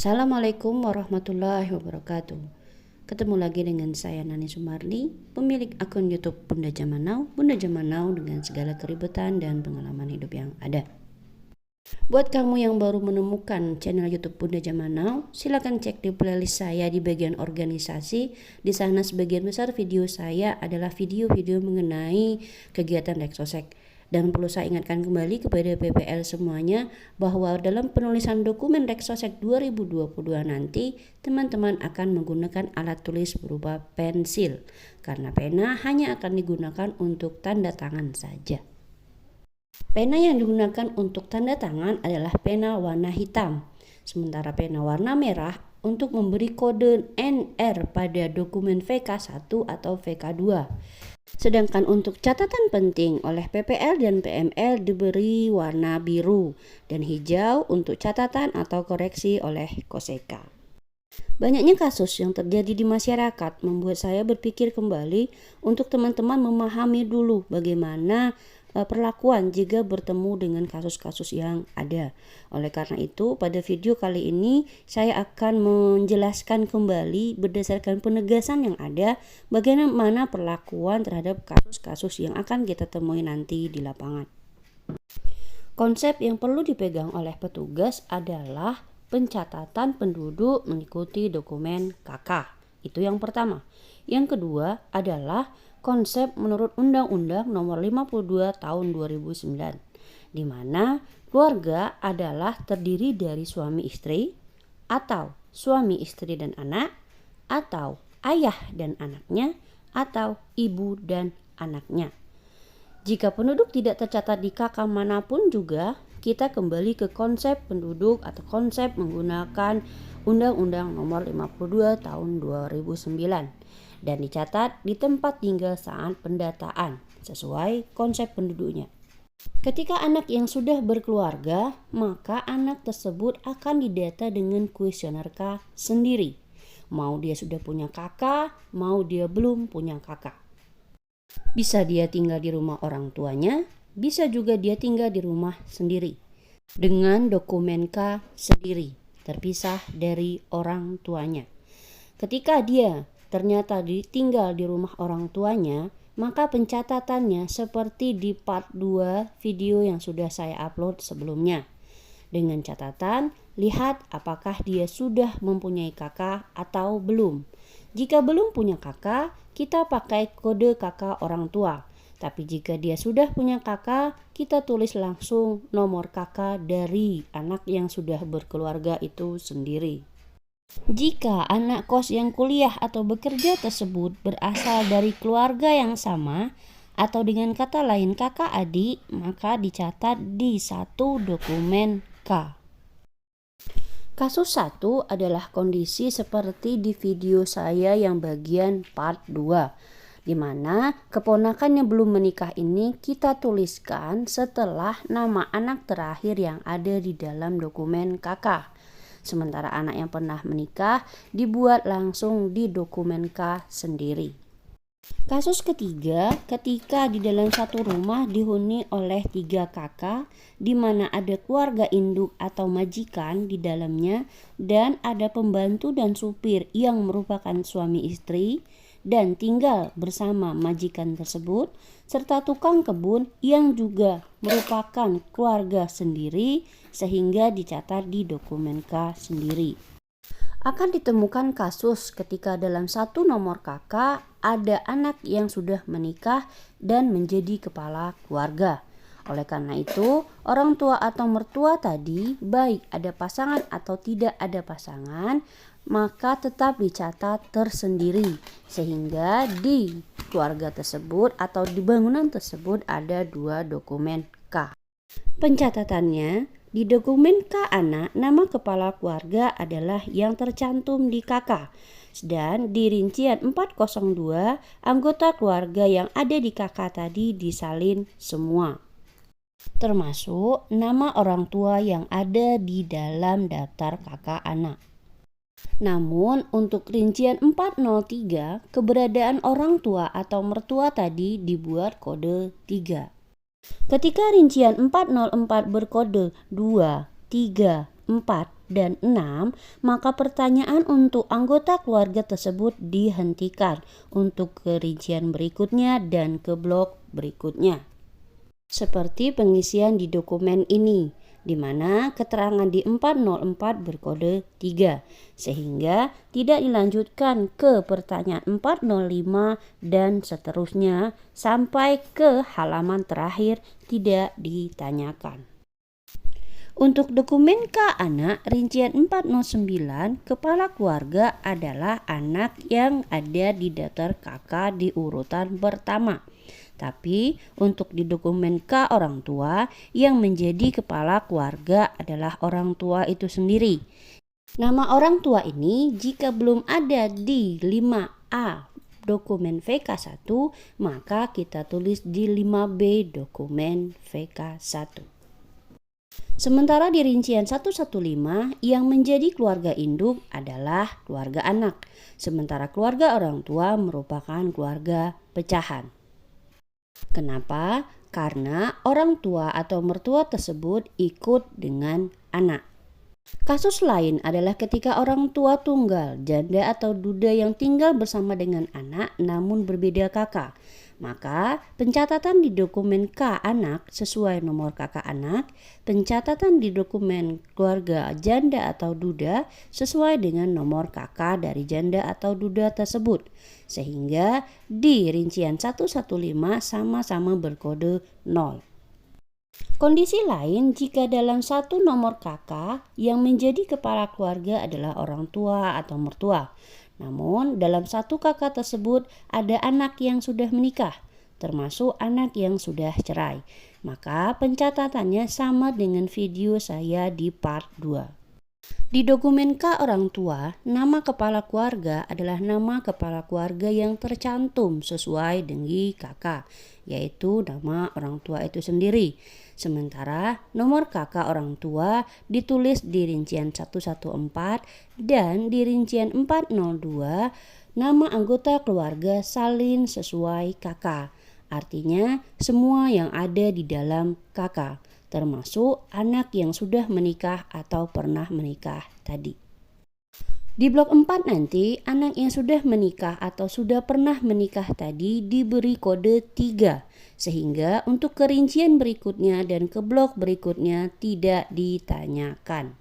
Assalamualaikum warahmatullahi wabarakatuh. Ketemu lagi dengan saya Nani Sumarni, pemilik akun YouTube Bunda Zaman Now, Bunda Zaman Now dengan segala keribetan dan pengalaman hidup yang ada. Buat kamu yang baru menemukan channel YouTube Bunda Zaman Now, silakan cek di playlist saya di bagian organisasi. Di sana sebagian besar video saya adalah video-video mengenai kegiatan Reksosek. Dan perlu saya ingatkan kembali kepada PPL semuanya bahwa dalam penulisan dokumen Reksosek 2022 nanti teman-teman akan menggunakan alat tulis berupa pensil, karena pena hanya akan digunakan untuk tanda tangan saja. Pena yang digunakan untuk tanda tangan adalah pena warna hitam, sementara pena warna merah untuk memberi kode NR pada dokumen VK1 atau VK2. Sedangkan untuk catatan penting oleh PPL dan PML diberi warna biru dan hijau untuk catatan atau koreksi oleh Koseka. Banyaknya kasus yang terjadi di masyarakat membuat saya berpikir kembali untuk teman-teman memahami dulu bagaimana perlakuan jika bertemu dengan kasus-kasus yang ada. Oleh karena itu, pada video kali ini saya akan menjelaskan kembali berdasarkan penegasan yang ada bagaimana perlakuan terhadap kasus-kasus yang akan kita temui nanti di lapangan. Konsep yang perlu dipegang oleh petugas adalah pencatatan penduduk mengikuti dokumen KK. Itu yang pertama. Yang kedua adalah konsep menurut Undang-Undang Nomor 52 Tahun 2009, di mana keluarga adalah terdiri dari suami istri, atau suami istri dan anak, atau ayah dan anaknya, atau ibu dan anaknya. Jika penduduk tidak tercatat di KK manapun juga, kita kembali ke konsep penduduk atau konsep menggunakan Undang-Undang Nomor 52 Tahun 2009 dan dicatat di tempat tinggal saat pendataan sesuai konsep penduduknya. Ketika anak yang sudah berkeluarga, maka anak tersebut akan didata dengan kuesioner K sendiri. Mau dia sudah punya kakak, mau dia belum punya kakak. Bisa dia tinggal di rumah orang tuanya, bisa juga dia tinggal di rumah sendiri dengan dokumen K sendiri, terpisah dari orang tuanya. Ketika dia ternyata tinggal di rumah orang tuanya, maka pencatatannya seperti di part 2 video yang sudah saya upload sebelumnya. Dengan catatan, lihat apakah dia sudah mempunyai kakak atau belum. Jika belum punya kakak, kita pakai kode kakak orang tua. Tapi jika dia sudah punya kakak, kita tulis langsung nomor kakak dari anak yang sudah berkeluarga itu sendiri. Jika anak kos yang kuliah atau bekerja tersebut berasal dari keluarga yang sama atau dengan kata lain kakak adik, maka dicatat di satu dokumen K. Kasus 1 adalah kondisi seperti di video saya yang bagian part 2, di mana keponakan yang belum menikah ini kita tuliskan setelah nama anak terakhir yang ada di dalam dokumen KK. Sementara anak yang pernah menikah dibuat langsung di dokumen K sendiri. Kasus ketiga, ketika di dalam satu rumah dihuni oleh 3 kakak, di mana ada keluarga induk atau majikan di dalamnya dan ada pembantu dan supir yang merupakan suami istri dan tinggal bersama majikan tersebut, serta tukang kebun yang juga merupakan keluarga sendiri sehingga dicatat di dokumen K sendiri. Akan ditemukan kasus ketika dalam satu nomor KK ada anak yang sudah menikah dan menjadi kepala keluarga. Oleh karena itu, orang tua atau mertua tadi, baik ada pasangan atau tidak ada pasangan, maka tetap dicatat tersendiri sehingga di keluarga tersebut atau di bangunan tersebut ada 2 dokumen K. Pencatatannya, di dokumen K anak, nama kepala keluarga adalah yang tercantum di KK. Dan di rincian 402, anggota keluarga yang ada di KK tadi disalin semua, termasuk nama orang tua yang ada di dalam daftar KK anak. Namun untuk rincian 403, keberadaan orang tua atau mertua tadi dibuat kode 3. Ketika rincian 404 berkode 2, 3, 4 dan 6, maka pertanyaan untuk anggota keluarga tersebut dihentikan untuk kerincian berikutnya dan ke blok berikutnya. Seperti pengisian di dokumen ini, di mana keterangan di 404 berkode 3, sehingga tidak dilanjutkan ke pertanyaan 405 dan seterusnya sampai ke halaman terakhir tidak ditanyakan. Untuk dokumen K anak rincian 409, kepala keluarga adalah anak yang ada di daftar KK di urutan pertama. Tapi untuk di dokumen K orang tua, yang menjadi kepala keluarga adalah orang tua itu sendiri. Nama orang tua ini jika belum ada di 5A dokumen VK1, maka kita tulis di 5B dokumen VK1. Sementara di rincian 115 yang menjadi keluarga induk adalah keluarga anak, sementara keluarga orang tua merupakan keluarga pecahan. Kenapa? Karena orang tua atau mertua tersebut ikut dengan anak. Kasus lain adalah ketika orang tua tunggal, janda atau duda yang tinggal bersama dengan anak namun berbeda kakak. Maka pencatatan di dokumen K anak sesuai nomor kakak anak, pencatatan di dokumen keluarga janda atau duda sesuai dengan nomor kakak dari janda atau duda tersebut. Sehingga di rincian 115 sama-sama berkode 0. Kondisi lain jika dalam satu nomor kakak yang menjadi kepala keluarga adalah orang tua atau mertua. Namun dalam satu kakak tersebut ada anak yang sudah menikah, termasuk anak yang sudah cerai. Maka pencatatannya sama dengan video saya di part 2. Di dokumen K orang tua, nama kepala keluarga adalah nama kepala keluarga yang tercantum sesuai dengan kakak, yaitu nama orang tua itu sendiri. Sementara nomor kakak orang tua ditulis di rincian 114 dan di rincian 402 nama anggota keluarga salin sesuai kakak. Artinya semua yang ada di dalam kakak, termasuk anak yang sudah menikah atau pernah menikah tadi. Di blok 4 nanti anak yang sudah menikah atau sudah pernah menikah tadi diberi kode 3, sehingga untuk kerincian berikutnya dan ke blok berikutnya tidak ditanyakan.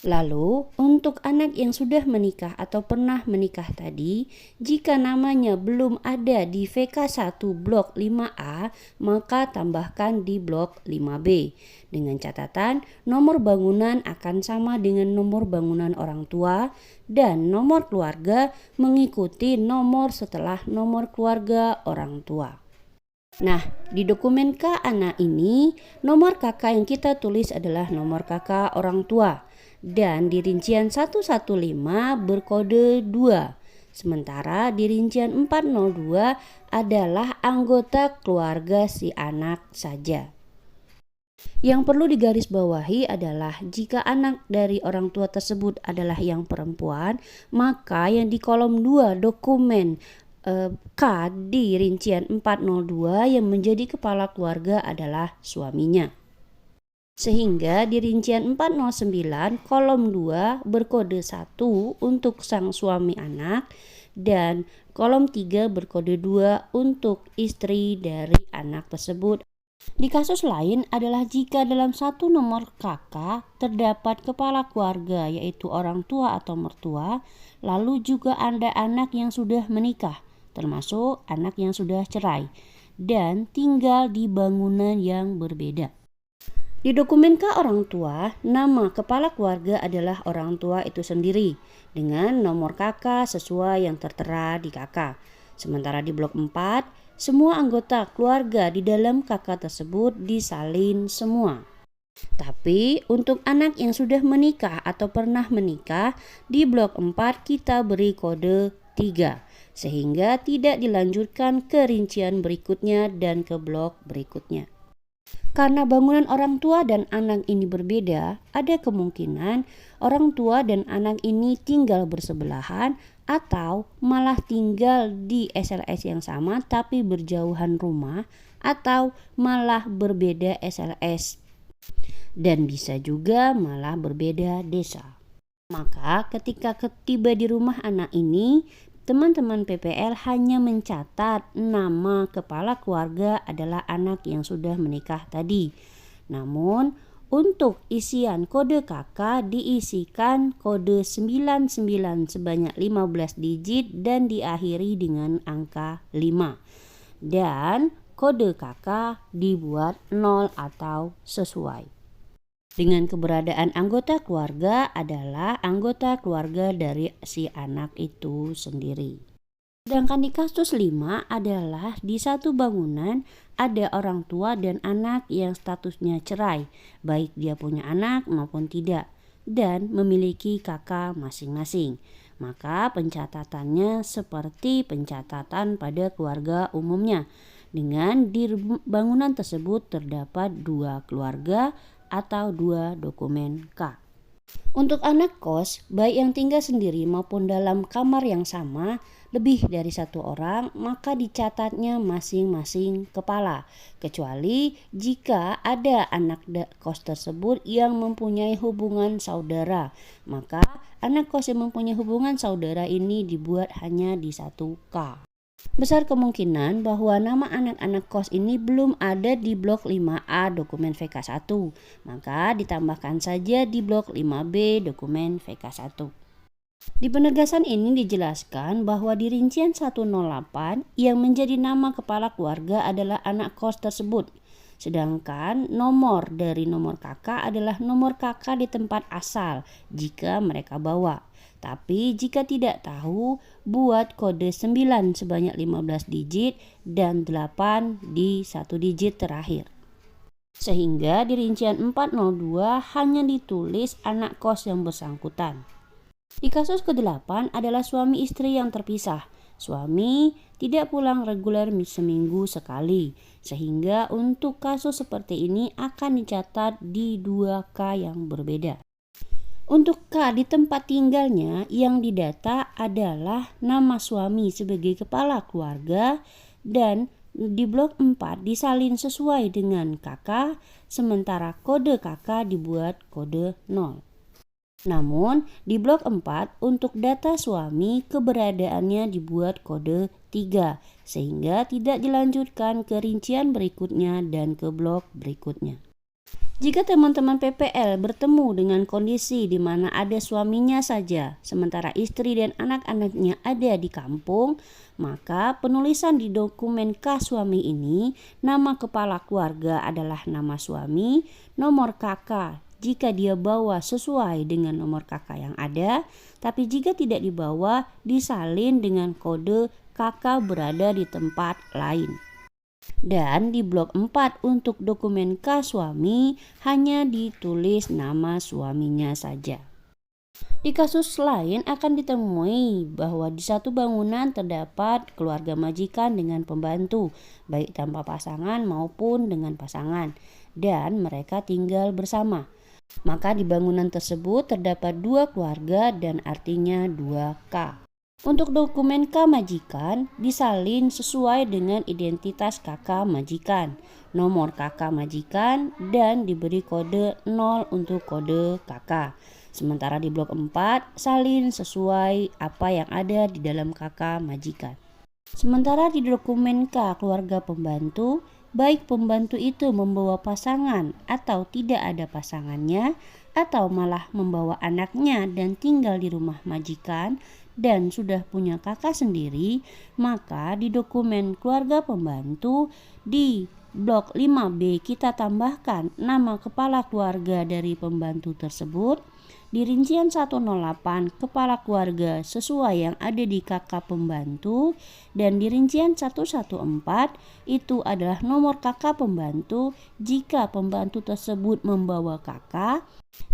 Lalu untuk anak yang sudah menikah atau pernah menikah tadi, jika namanya belum ada di VK1 blok 5A, maka tambahkan di blok 5B. Dengan catatan nomor bangunan akan sama dengan nomor bangunan orang tua dan nomor keluarga mengikuti nomor setelah nomor keluarga orang tua. Nah, di dokumen K anak ini, nomor kakak yang kita tulis adalah nomor kakak orang tua. Dan di rincian 115 berkode 2. Sementara di rincian 402 adalah anggota keluarga si anak saja. Yang perlu digarisbawahi adalah jika anak dari orang tua tersebut adalah yang perempuan, maka yang di kolom 2 dokumen K di rincian 402 yang menjadi kepala keluarga adalah suaminya. Sehingga di rincian 409 kolom 2 berkode 1 untuk sang suami anak dan kolom 3 berkode 2 untuk istri dari anak tersebut. Di kasus lain adalah jika dalam satu nomor kakak terdapat kepala keluarga yaitu orang tua atau mertua, lalu juga ada anak yang sudah menikah, termasuk anak yang sudah cerai dan tinggal di bangunan yang berbeda. Di dokumen K orang tua, nama kepala keluarga adalah orang tua itu sendiri dengan nomor kakak sesuai yang tertera di kakak. Sementara di blok 4, semua anggota keluarga di dalam kakak tersebut disalin semua. Tapi untuk anak yang sudah menikah atau pernah menikah, di blok 4 kita beri kode 3 sehingga tidak dilanjutkan ke rincian berikutnya dan ke blok berikutnya. Karena bangunan orang tua dan anak ini berbeda, ada kemungkinan orang tua dan anak ini tinggal bersebelahan atau malah tinggal di SLS yang sama tapi berjauhan rumah atau malah berbeda SLS. dan bisa juga malah berbeda desa. Maka ketika tiba di rumah anak ini, teman-teman PPL hanya mencatat nama kepala keluarga adalah anak yang sudah menikah tadi. Namun untuk isian kode KK diisikan kode 99 sebanyak 15 digit dan diakhiri dengan angka 5. Dan kode KK dibuat 0 atau sesuai. Dengan keberadaan anggota keluarga adalah anggota keluarga dari si anak itu sendiri. Sedangkan di kasus 5 adalah di satu bangunan ada orang tua dan anak yang statusnya cerai, baik dia punya anak maupun tidak, dan memiliki kakak masing-masing. Maka pencatatannya seperti pencatatan pada keluarga umumnya, dengan di bangunan tersebut terdapat 2 keluarga atau 2 dokumen K. Untuk anak kos, baik yang tinggal sendiri maupun dalam kamar yang sama, lebih dari 1 orang, maka dicatatnya masing-masing kepala. Kecuali jika ada anak kos tersebut yang mempunyai hubungan saudara, maka anak kos yang mempunyai hubungan saudara ini dibuat hanya di 1 K. Besar kemungkinan bahwa nama anak-anak kos ini belum ada di blok 5A dokumen VK1, maka ditambahkan saja di blok 5B dokumen VK1. Di penegasan ini dijelaskan bahwa di rincian 108 yang menjadi nama kepala keluarga adalah anak kos tersebut. Sedangkan nomor dari nomor kakak adalah nomor kakak di tempat asal jika mereka bawa. Tapi jika tidak tahu, buat kode 9 sebanyak 15 digit dan 8 di 1 digit terakhir. Sehingga di rincian 402 hanya ditulis anak kos yang bersangkutan. Di kasus ke-8 adalah suami istri yang terpisah. Suami tidak pulang reguler seminggu sekali, sehingga untuk kasus seperti ini akan dicatat di 2 K yang berbeda. Untuk K di tempat tinggalnya yang didata adalah nama suami sebagai kepala keluarga dan di blok 4 disalin sesuai dengan KK, sementara kode KK dibuat kode 0. Namun di blok 4 untuk data suami keberadaannya dibuat kode 3 sehingga tidak dilanjutkan ke rincian berikutnya dan ke blok berikutnya. Jika teman-teman PPL bertemu dengan kondisi di mana ada suaminya saja, sementara istri dan anak-anaknya ada di kampung, maka penulisan di dokumen K suami ini, nama kepala keluarga adalah nama suami, nomor KK jika dia bawa sesuai dengan nomor KK yang ada, tapi jika tidak dibawa disalin dengan kode KK berada di tempat lain. Dan di blok 4 untuk dokumen K suami hanya ditulis nama suaminya saja. Di kasus lain akan ditemui bahwa di satu bangunan terdapat keluarga majikan dengan pembantu, baik tanpa pasangan maupun dengan pasangan, dan mereka tinggal bersama. Maka di bangunan tersebut terdapat 2 keluarga dan artinya 2 K. Untuk dokumen K majikan disalin sesuai dengan identitas kakak majikan, nomor kakak majikan, dan diberi kode 0 untuk kode kakak. Sementara di blok 4 salin sesuai apa yang ada di dalam kakak majikan. Sementara di dokumen K keluarga pembantu, baik pembantu itu membawa pasangan atau tidak ada pasangannya, atau malah membawa anaknya dan tinggal di rumah majikan, dan sudah punya kakak sendiri, maka di dokumen keluarga pembantu di blok 5B kita tambahkan nama kepala keluarga dari pembantu tersebut. Di rincian 108 kepala keluarga sesuai yang ada di kakak pembantu, dan di rincian 114 itu adalah nomor kakak pembantu jika pembantu tersebut membawa kakak.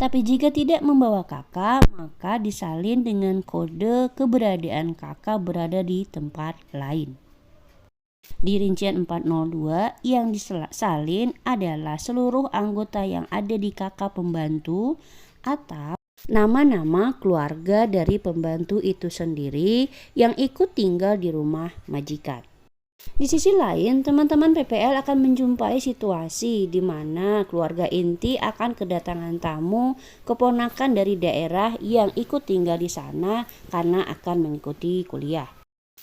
Tapi jika tidak membawa kakak, maka disalin dengan kode keberadaan kakak berada di tempat lain. Di rincian 402 yang disalin adalah seluruh anggota yang ada di kakak pembantu atau nama-nama keluarga dari pembantu itu sendiri yang ikut tinggal di rumah majikan. Di sisi lain, teman-teman PPL akan menjumpai situasi di mana keluarga inti akan kedatangan tamu keponakan dari daerah yang ikut tinggal di sana karena akan mengikuti kuliah.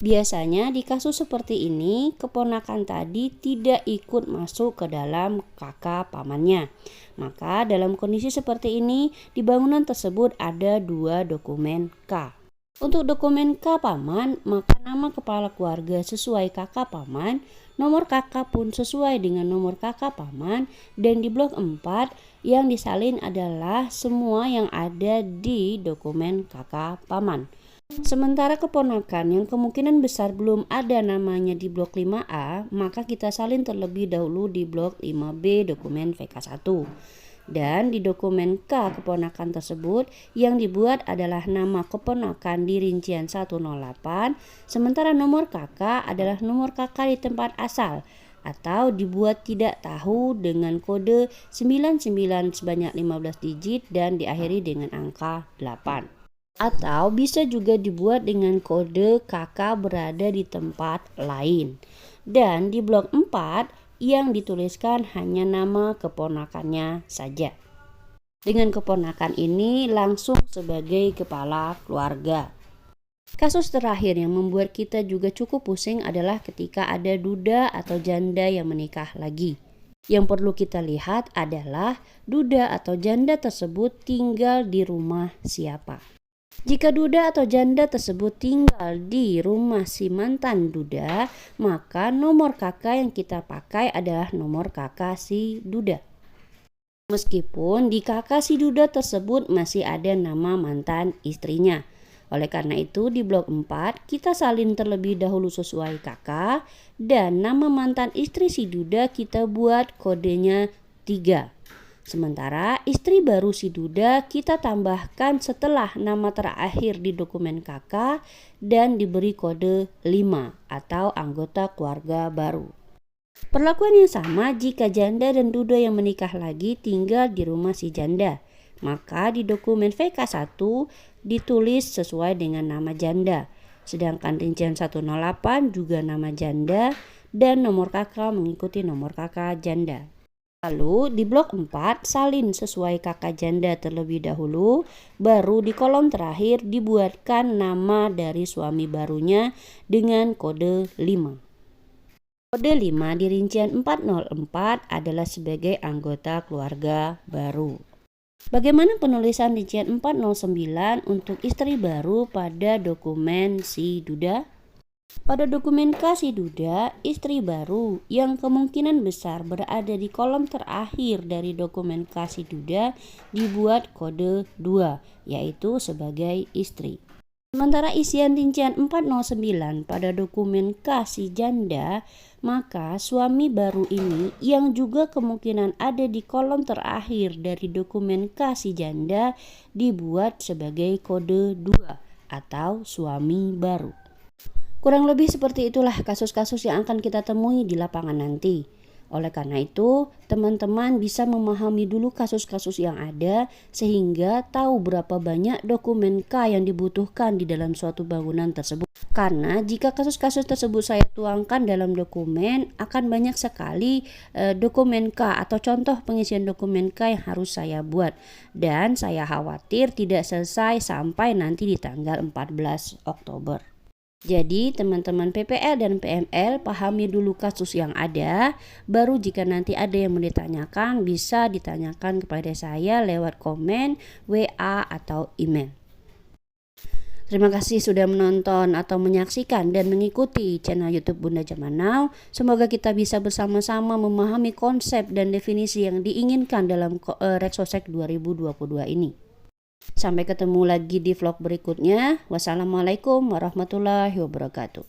Biasanya di kasus seperti ini, keponakan tadi tidak ikut masuk ke dalam kakak pamannya. Maka dalam kondisi seperti ini, di bangunan tersebut ada 2 dokumen K. Untuk dokumen K paman, maka nama kepala keluarga sesuai kakak paman, nomor kakak pun sesuai dengan nomor kakak paman, dan di blok 4 yang disalin adalah semua yang ada di dokumen kakak paman. Sementara keponakan yang kemungkinan besar belum ada namanya di blok 5A, maka kita salin terlebih dahulu di blok 5B dokumen VK1. Dan di dokumen K keponakan tersebut yang dibuat adalah nama keponakan di rincian 108, sementara nomor kakak adalah nomor kakak di tempat asal atau dibuat tidak tahu dengan kode 99 sebanyak 15 digit dan diakhiri dengan angka 8. Atau bisa juga dibuat dengan kode kakak berada di tempat lain. Dan di blok 4 yang dituliskan hanya nama keponakannya saja. Dengan keponakan ini langsung sebagai kepala keluarga. Kasus terakhir yang membuat kita juga cukup pusing adalah ketika ada duda atau janda yang menikah lagi. Yang perlu kita lihat adalah duda atau janda tersebut tinggal di rumah siapa. Jika duda atau janda tersebut tinggal di rumah si mantan duda, maka nomor kakak yang kita pakai adalah nomor kakak si duda. Meskipun di kakak si duda tersebut masih ada nama mantan istrinya. Oleh karena itu di blok 4 kita salin terlebih dahulu sesuai kakak dan nama mantan istri si duda kita buat kodenya 3. Sementara istri baru si duda kita tambahkan setelah nama terakhir di dokumen kakak dan diberi kode 5 atau anggota keluarga baru. Perlakuan yang sama jika janda dan duda yang menikah lagi tinggal di rumah si janda. Maka di dokumen VK1 ditulis sesuai dengan nama janda. Sedangkan rincian 108 juga nama janda dan nomor kakak mengikuti nomor kakak janda. Lalu di blok 4 salin sesuai kakak janda terlebih dahulu, baru di kolom terakhir dibuatkan nama dari suami barunya dengan kode 5. Kode 5 di rincian 404 adalah sebagai anggota keluarga baru. Bagaimana penulisan rincian 409 untuk istri baru pada dokumen si duda? Pada dokumen kasih duda, istri baru yang kemungkinan besar berada di kolom terakhir dari dokumen kasih duda dibuat kode 2, yaitu sebagai istri. Sementara isian rincian 409 pada dokumen kasih janda, maka suami baru ini yang juga kemungkinan ada di kolom terakhir dari dokumen kasih janda dibuat sebagai kode 2 atau suami baru. Kurang lebih seperti itulah kasus-kasus yang akan kita temui di lapangan nanti. Oleh karena itu, teman-teman bisa memahami dulu kasus-kasus yang ada sehingga tahu berapa banyak dokumen K yang dibutuhkan di dalam suatu bangunan tersebut. Karena jika kasus-kasus tersebut saya tuangkan dalam dokumen, akan banyak sekali dokumen K atau contoh pengisian dokumen K yang harus saya buat. Dan saya khawatir tidak selesai sampai nanti di tanggal 14 Oktober. Jadi teman-teman PPL dan PML pahami dulu kasus yang ada, baru jika nanti ada yang mau ditanyakan bisa ditanyakan kepada saya lewat komen, WA atau email. Terima kasih sudah menonton atau menyaksikan dan mengikuti channel YouTube Bunda Zaman Now. Semoga kita bisa bersama-sama memahami konsep dan definisi yang diinginkan dalam Reksosek 2022 ini. Sampai ketemu lagi di vlog berikutnya. Wassalamualaikum warahmatullahi wabarakatuh.